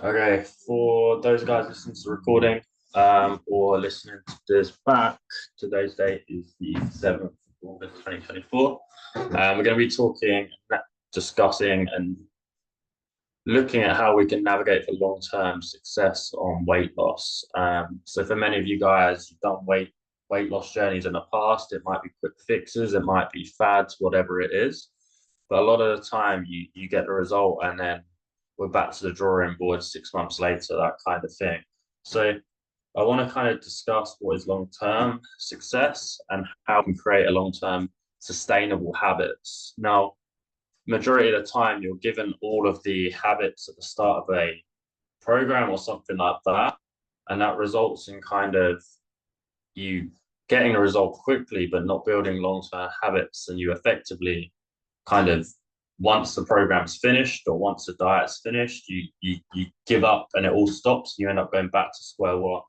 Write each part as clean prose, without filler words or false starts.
Okay, for those guys listening to the recording, or listening to this back, today's date is the 7th of August 2024. We're going to be talking, discussing, and looking at how we can navigate for long-term success on weight loss. So for many of you guys, you've done weight loss journeys in the past. It might be quick fixes, it might be fads, whatever it is. But a lot of the time, you get the result, and then we're back to the drawing board 6 months later, that kind of thing. So I want to kind of discuss what is long-term success and how we can create a long-term sustainable habits. Now, majority of the time you're given all of the habits at the start of a program or something like that, and that results in kind of you getting a result quickly but not building long-term habits, and you effectively kind of, once the program's finished or once the diet's finished, you give up and it all stops and you end up going back to square one.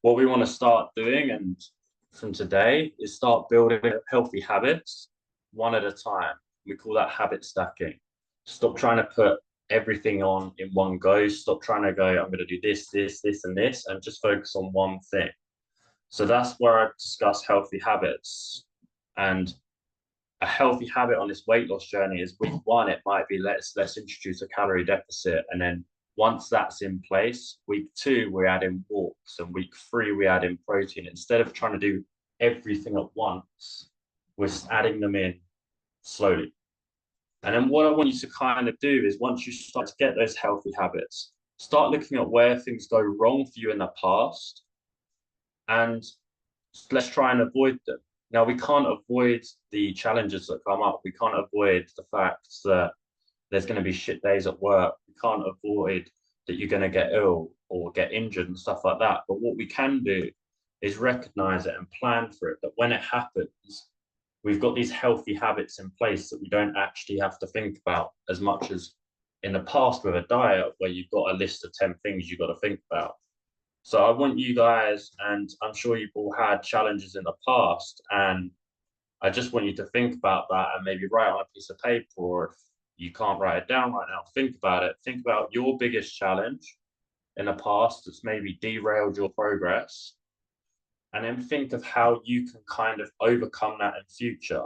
What we want to start doing, and from today, is start building healthy habits one at a time. We call that habit stacking. Stop trying to put everything on in one go. Stop trying to go, I'm going to do this, and this, and just focus on one thing. So that's where I discuss healthy habits. And a healthy habit on this weight loss journey is week one, it might be let's introduce a calorie deficit. And then once that's in place, week two, we add in walks, and week three, we add in protein. Instead of trying to do everything at once, we're adding them in slowly. And then what I want you to kind of do is, once you start to get those healthy habits, start looking at where things go wrong for you in the past, and let's try and avoid them. Now, we can't avoid the challenges that come up. We can't avoid the fact that there's going to be shit days at work. We can't avoid that you're going to get ill or get injured and stuff like that. But what we can do is recognize it and plan for it. That when it happens, we've got these healthy habits in place that we don't actually have to think about as much as in the past with a diet, where you've got a list of 10 things you've got to think about. So I want you guys, and I'm sure you've all had challenges in the past, and I just want you to think about that and maybe write on a piece of paper, or if you can't write it down right now, think about it. Think about your biggest challenge in the past that's maybe derailed your progress, and then think of how you can kind of overcome that in future.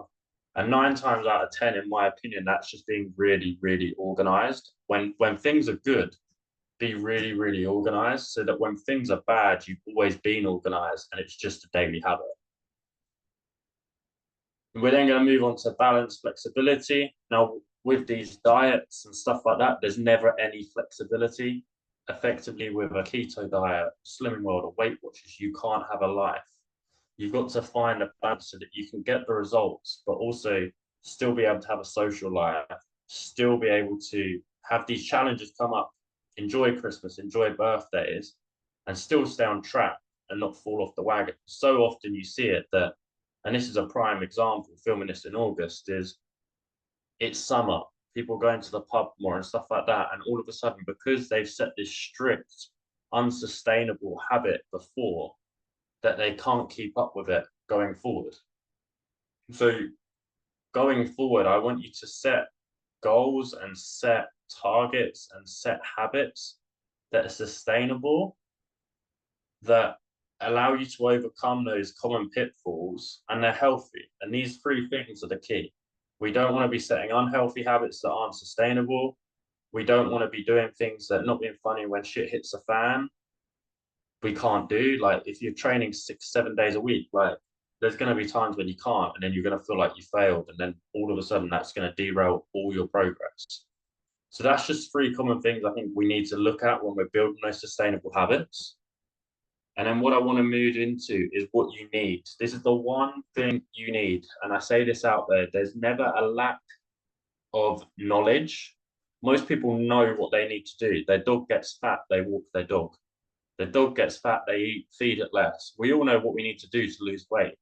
And 9 times out of 10, in my opinion, that's just being really, really organized. When things are good, be really, really organized, so that when things are bad, you've always been organized and it's just a daily habit. And we're then going to move on to balance flexibility. Now, with these diets and stuff like that, there's never any flexibility. Effectively, with a keto diet, Slimming World, or Weight Watchers, you can't have a life. You've got to find a balance so that you can get the results, but also still be able to have a social life, still be able to have these challenges come up, enjoy Christmas, enjoy birthdays, and still stay on track and not fall off the wagon. So often you see it that, and this is a prime example, filming this in August, is it's summer, people going to the pub more and stuff like that. And all of a sudden, because they've set this strict, unsustainable habit before, that they can't keep up with it going forward. So going forward, I want you to set goals and set targets and set habits that are sustainable, that allow you to overcome those common pitfalls, and they're healthy. And these three things are the key. We don't want to be setting unhealthy habits that aren't sustainable. We don't want to be doing things that, not being funny, when shit hits the fan, we can't do. Like, if you're training 6, 7 days a week, like, there's going to be times when you can't, and then you're going to feel like you failed, and then all of a sudden that's going to derail all your progress. So that's just three common things I think we need to look at when we're building those sustainable habits. And then what I want to move into is what you need. This is the one thing you need. And I say this out there, there's never a lack of knowledge. Most people know what they need to do. Their dog gets fat, they walk their dog. Their dog gets fat, they feed it less. We all know what we need to do to lose weight.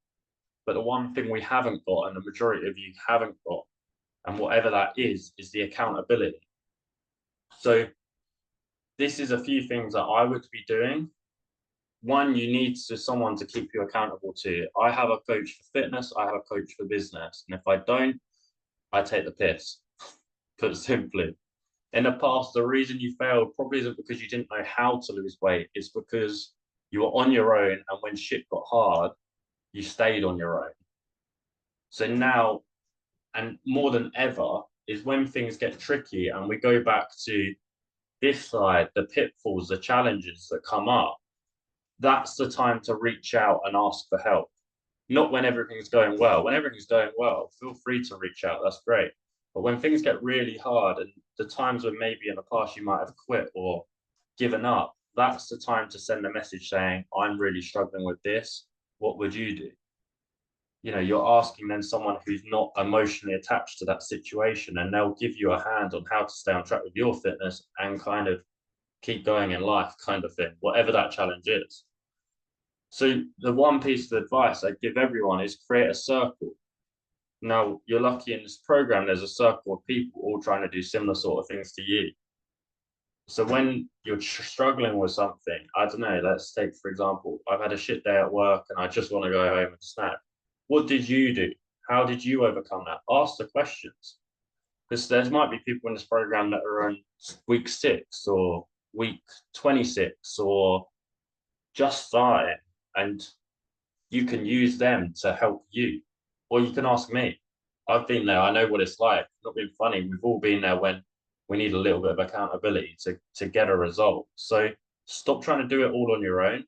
But the one thing we haven't got, and the majority of you haven't got, and whatever that is the accountability. So this is a few things that I would be doing. One, you need someone to keep you accountable to. I have a coach for fitness, I have a coach for business. And if I don't, I take the piss, put simply. in the past, the reason you failed probably isn't because you didn't know how to lose weight. It's because you were on your own, and when shit got hard, you stayed on your own. So now, and more than ever, is when things get tricky and we go back to this side, the pitfalls, the challenges that come up, that's the time to reach out and ask for help. Not when everything's going well. When everything's going well, feel free to reach out. That's great. But when things get really hard, and the times when maybe in the past you might have quit or given up, that's the time to send a message saying, I'm really struggling with this. What would you do? You know, you're asking then someone who's not emotionally attached to that situation, and they'll give you a hand on how to stay on track with your fitness and kind of keep going in life, kind of thing, whatever that challenge is. So the one piece of advice I give everyone is create a circle. Now, you're lucky in this program, there's a circle of people all trying to do similar sort of things to you. So when you're struggling with something, I don't know, let's take, for example, I've had a shit day at work and I just want to go home and snack. What did you do? How did you overcome that? Ask the questions. Because there might be people in this program that are on week 6 or week 26 or just starting, and you can use them to help you. Or you can ask me. I've been there. I know what it's like. Not being funny. We've all been there when we need a little bit of accountability to get a result. So stop trying to do it all on your own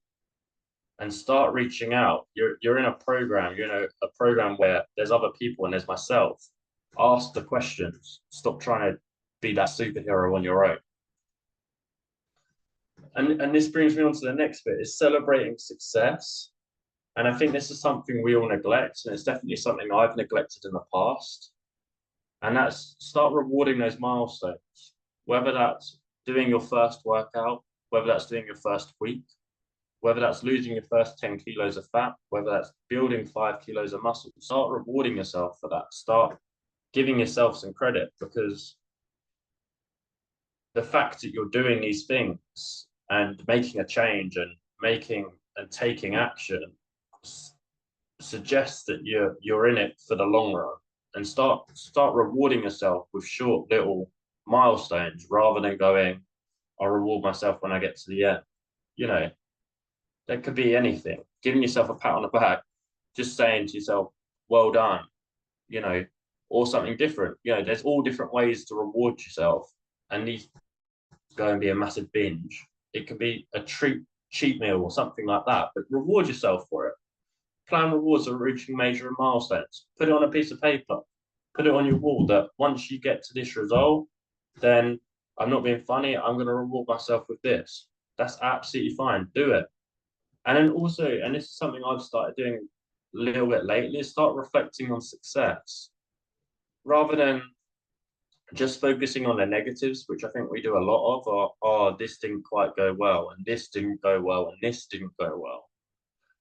and start reaching out. You're in a program, a program where there's other people and there's myself. Ask the questions. Stop trying to be that superhero on your own. And this brings me on to the next bit, is celebrating success. And I think this is something we all neglect, and it's definitely something I've neglected in the past. And that's start rewarding those milestones, whether that's doing your first workout, whether that's doing your first week, whether that's losing your first 10 kilos of fat, whether that's building 5 kilos of muscle. Start rewarding yourself for that. Start giving yourself some credit, because the fact that you're doing these things and making a change and taking action suggests that you're in it for the long run, and start rewarding yourself with short little milestones rather than going, I'll reward myself when I get to the end. You know, that could be anything. Giving yourself a pat on the back, just saying to yourself, well done, or something different. There's all different ways to reward yourself, and these go and be a massive binge. It could be a cheat meal or something like that, but reward yourself for it. Plan rewards for reaching major milestones. Put it on a piece of paper. Put it on your wall that once you get to this result, then I'm not being funny, I'm going to reward myself with this. That's absolutely fine. Do it. And then also, and this is something I've started doing a little bit lately, is start reflecting on success. Rather than just focusing on the negatives, which I think we do a lot of, or this didn't quite go well, and this didn't go well, and this didn't go well.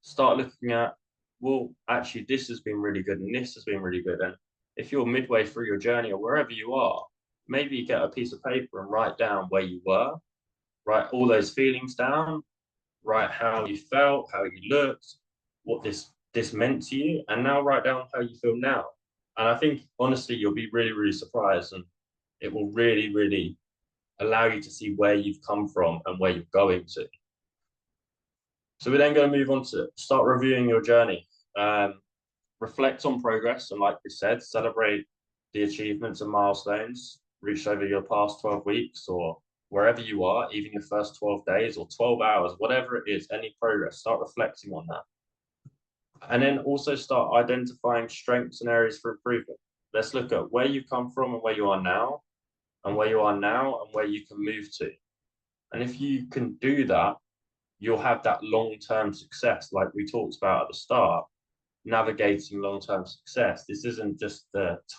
Start looking at, well, actually, this has been really good, and this has been really good. And if you're midway through your journey or wherever you are, maybe you get a piece of paper and write down where you were, write all those feelings down, write how you felt, how you looked, what this meant to you, and now write down how you feel now. And I think, honestly, you'll be really, really surprised, and it will really, really allow you to see where you've come from and where you're going to. So we're then going to move on to start reviewing your journey. Reflect on progress, and like we said, celebrate the achievements and milestones reached over your past 12 weeks or wherever you are, even your first 12 days or 12 hours, whatever it is, any progress, start reflecting on that. And then also start identifying strengths and areas for improvement. Let's look at where you've come from and where you are now, and where you are now and where you can move to. And if you can do that, you'll have that long-term success, like we talked about at the start, navigating long-term success. This isn't just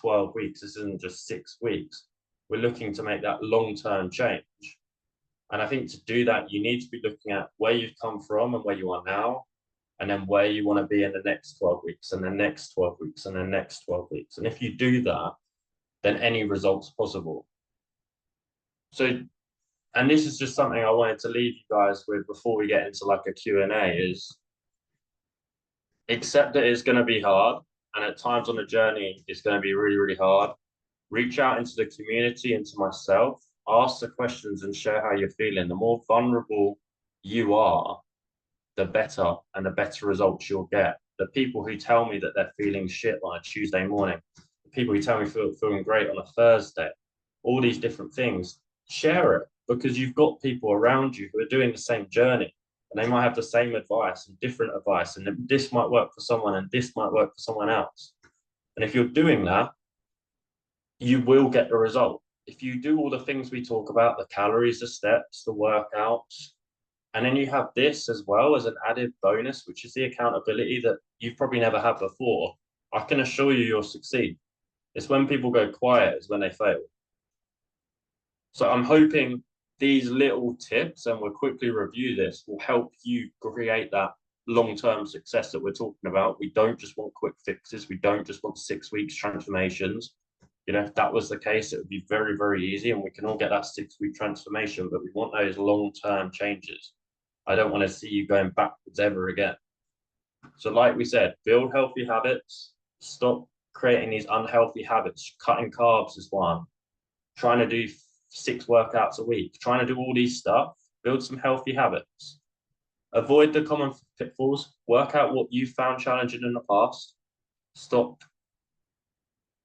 12 weeks. This isn't just 6 weeks. We're looking to make that long-term change. And I think to do that, you need to be looking at where you've come from and where you are now, and then where you want to be in the next 12 weeks and the next 12 weeks and the next 12 weeks. And if you do that, then any results possible. So, and this is just something I wanted to leave you guys with before we get into like a Q&A, is accept that it's going to be hard. And at times on the journey, it's going to be really, really hard. Reach out into the community, into myself. Ask the questions and share how you're feeling. The more vulnerable you are, the better and the better results you'll get. The people who tell me that they're feeling shit on a Tuesday morning, the people who tell me feeling great on a Thursday, all these different things, share it, because you've got people around you who are doing the same journey, and they might have the same advice and different advice, and this might work for someone and this might work for someone else. And if you're doing that, you will get the result. If you do all the things we talk about, the calories, the steps, the workouts, and then you have this as well as an added bonus, which is the accountability that you've probably never had before, I can assure you you'll succeed. It's when people go quiet is when they fail. So I'm hoping these little tips, and we'll quickly review this, will help you create that long-term success that we're talking about. We don't just want quick fixes. We don't just want 6 weeks transformations. You know, if that was the case, it would be very, very easy, and we can all get that 6-week transformation, but we want those long-term changes. I don't want to see you going backwards ever again. So like we said, build healthy habits, stop creating these unhealthy habits. Cutting carbs is one. Trying to do 6 workouts a week, trying to do all these stuff, build some healthy habits. Avoid the common pitfalls, work out what you found challenging in the past. Stop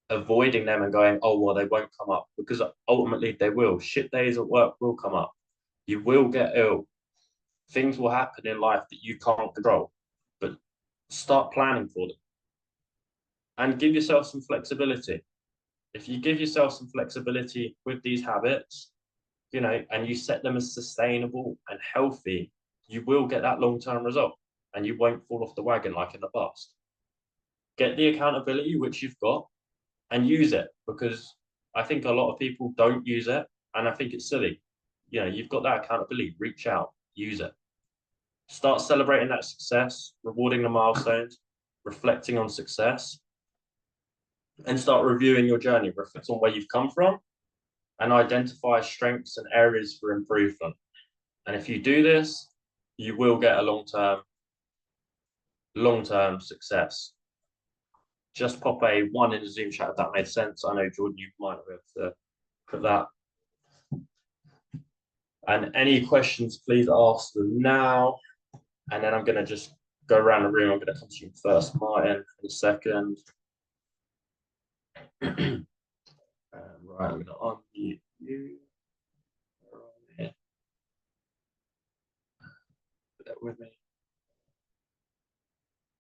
avoiding them and going, oh, well, they won't come up, because ultimately they will. Shit days at work will come up. You will get ill. Things will happen in life that you can't control, but start planning for them and give yourself some flexibility. If you give yourself some flexibility with these habits, you know, and you set them as sustainable and healthy, you will get that long-term result and you won't fall off the wagon like in the past. Get the accountability, which you've got, and use it, because I think a lot of people don't use it, and I think it's silly. You know, you've got that accountability, reach out, use it. Start celebrating that success, rewarding the milestones, reflecting on success, and start reviewing your journey. Reflect on where you've come from and identify strengths and areas for improvement. And if you do this, you will get a long-term success. Just pop a 1 in the Zoom chat if that made sense. I know, Jordan, you might have been able to put that. And any questions, please ask them now. And then I'm going to just go around the room. I'm going to come to you first, Martin, in a second. Right, I'm going to unmute you. Put that with me.